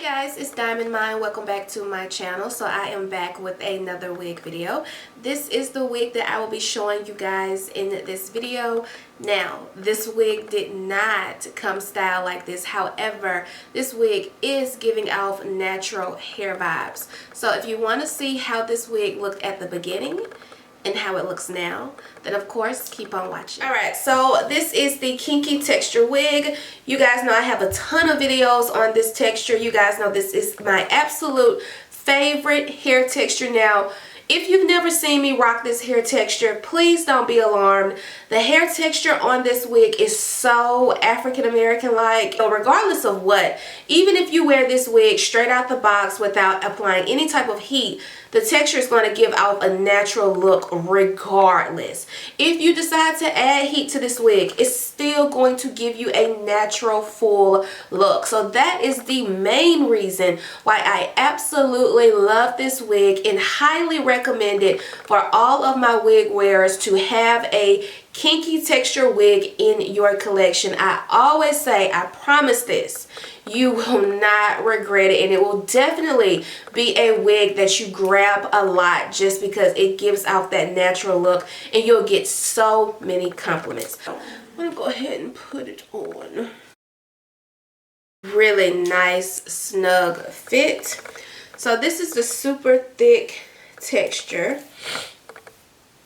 guys, it's Diamond Mind. Welcome back to my channel. So I am back with another wig video. This is the wig that I will be showing you guys in this video. Now, this wig did not come styled like this. However, this wig is giving off natural hair vibes. So if you want to see how this wig looked at the beginning and how it looks now, then of course keep on watching. Alright, so this is the kinky texture wig. You guys know I have a ton of videos on this texture. You guys know this is my absolute favorite hair texture. Now, if you've never seen me rock this hair texture, please don't be alarmed. The hair texture on this wig is so African American like. So regardless of what, even if you wear this wig straight out the box without applying any type of heat, the texture is going to give off a natural look regardless. If you decide to add heat to this wig, it's still going to give you a natural full look. So that is the main reason why I absolutely love this wig and highly recommend it for all of my wig wearers to have a kinky texture wig in your collection. I always say, I promise this, you will not regret it, and it will definitely be a wig that you grab a lot just because it gives out that natural look and you'll get so many compliments. I'm gonna go ahead and put it on. Really nice snug fit. So this is the super thick texture.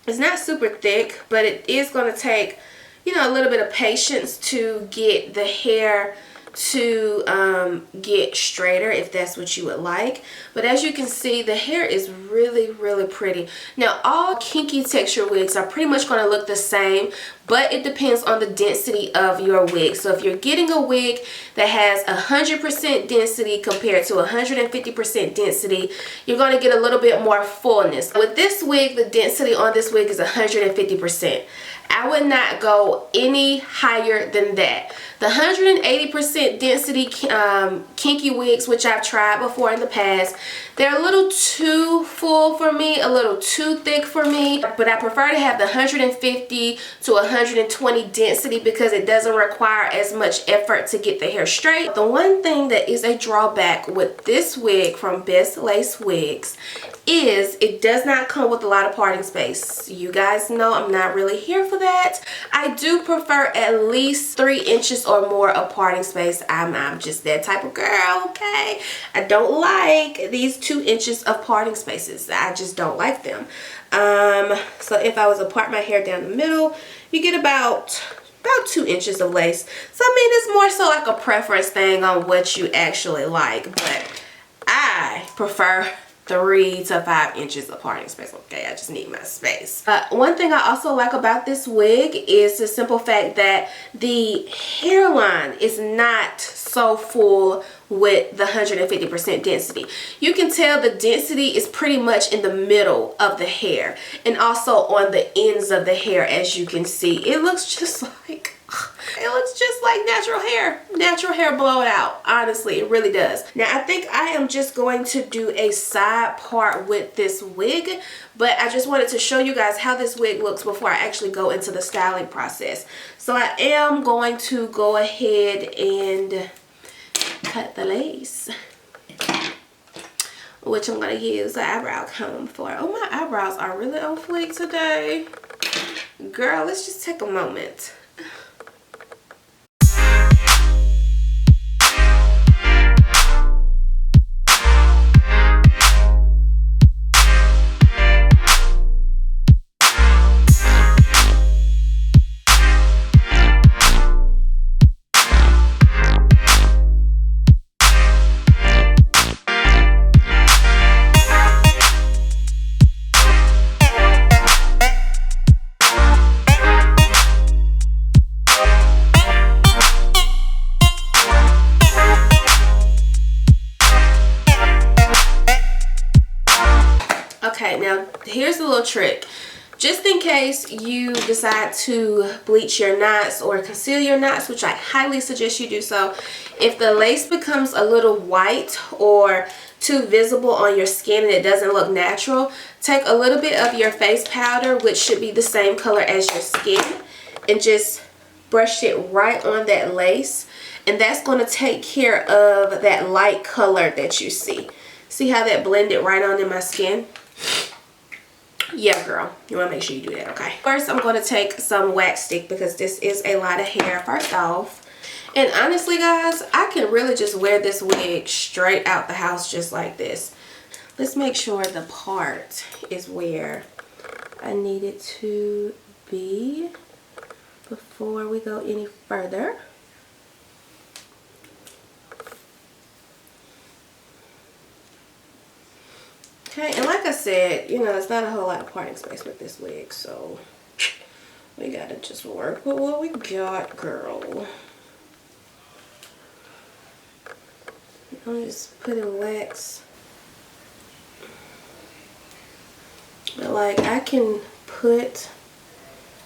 It's not super thick, but it is going to take, you know, a little bit of patience to get the hair to get straighter if that's what you would like. But as you can see, the hair is really pretty. Now, all kinky texture wigs are pretty much going to look the same, but it depends on the density of your wig. So if you're getting a wig that has 100% density compared to 150% density, you're going to get a little bit more fullness. With this wig, the density on this wig is 150%. I would not go any higher than that. The 180% density kinky wigs, which I've tried before in the past, they're a little too full for me, a little too thick for me. But I prefer to have the 150 to 120 density because it doesn't require as much effort to get the hair straight. The one thing that is a drawback with this wig from Bestlacewigs is it does not come with a lot of parting space. You guys know I'm not really here for that. I do prefer at least 3 inches or more of parting space. I'm just that type of girl, okay? I don't like these 2 inches of parting spaces. I just don't like them. So if I was to part my hair down the middle, you get about 2 inches of lace. So I mean, it's more so like a preference thing on what you actually like, but I prefer 3 to 5 inches of parting space. Okay, I just need my space. One thing I also like about this wig is the simple fact that the hairline is not so full with the 150% density. You can tell the density is pretty much in the middle of the hair and also on the ends of the hair. As you can see, it looks just like natural hair blown out. Honestly, it really does. Now I think I am just going to do a side part with this wig, but I just wanted to show you guys how this wig looks before I actually go into the styling process. So I am going to go ahead and cut the lace, which I'm going to use the eyebrow comb for. Oh, my eyebrows are really on fleek today. Girl, let's just take a moment. Okay, now here's a little trick. Just in case you decide to bleach your knots or conceal your knots, which I highly suggest you do so, if the lace becomes a little white or too visible on your skin and it doesn't look natural, take a little bit of your face powder, which should be the same color as your skin, and just brush it right on that lace. and that's going to take care of that light color that you see. See how that blended right on in my skin? Yeah, girl, you want to make sure you do that, okay? First, I'm going to take some wax stick because this is a lot of hair first off. And honestly, guys, I can really just wear this wig straight out the house just like this. Let's make sure the part is where I need it to be before we go any further. Okay, and like I said, you know, it's not a whole lot of parting space with this wig, so we gotta just work with what we got, girl. I'm just putting wax. But like, I can put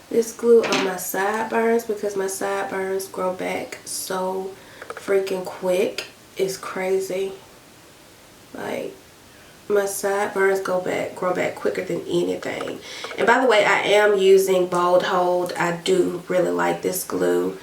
this glue on my sideburns because my sideburns grow back so freaking quick. It's crazy. Like, my sideburns grow back quicker than anything. And by the way, I am using Bold Hold. I do really like this glue.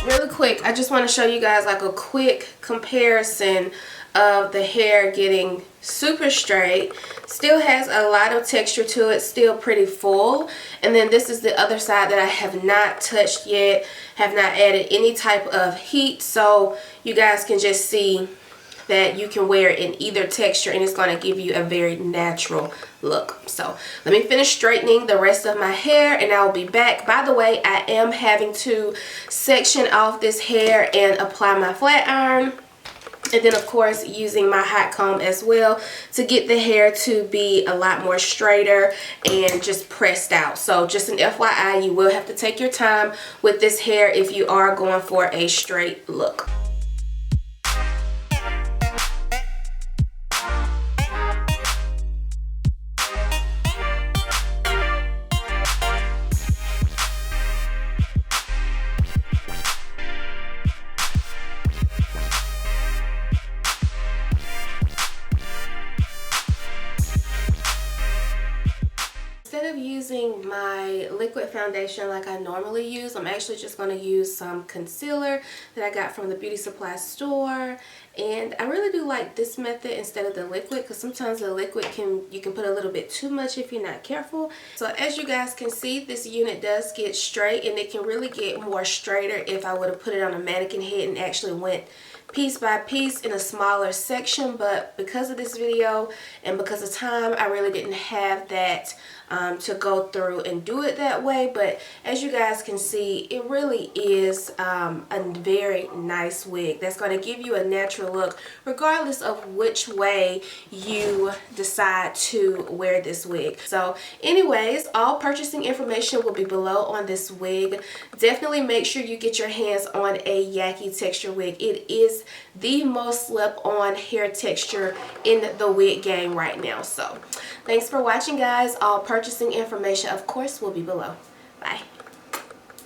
Really quick, I just want to show you guys like a quick comparison of the hair getting super straight. Still has a lot of texture to it, still pretty full. And then this is the other side that I have not touched yet, have not added any type of heat, so you guys can just see that you can wear it in either texture and it's going to give you a very natural look. So let me finish straightening the rest of my hair and I'll be back. By the way, I am having to section off this hair and apply my flat iron, and then of course using my hot comb as well to get the hair to be a lot more straighter and just pressed out. So just an FYI, you will have to take your time with this hair if you are going for a straight look. Instead of using my liquid foundation like I normally use, I'm actually just going to use some concealer that I got from the beauty supply store. And I really do like this method instead of the liquid because sometimes the liquid you can put a little bit too much if you're not careful. So as you guys can see, this unit does get straight, and it can really get more straighter if I would have put it on a mannequin head and actually went piece by piece in a smaller section. But because of this video and because of time, I really didn't have that to go through and do it that way. But as you guys can see, it really is a very nice wig that's going to give you a natural look regardless of which way you decide to wear this wig. So anyways, all purchasing information will be below on this wig. Definitely make sure you get your hands on a Yaki texture wig. It is the most slept on hair texture in the wig game right now. So thanks for watching, guys. All purchasing information, of course, will be below. Bye.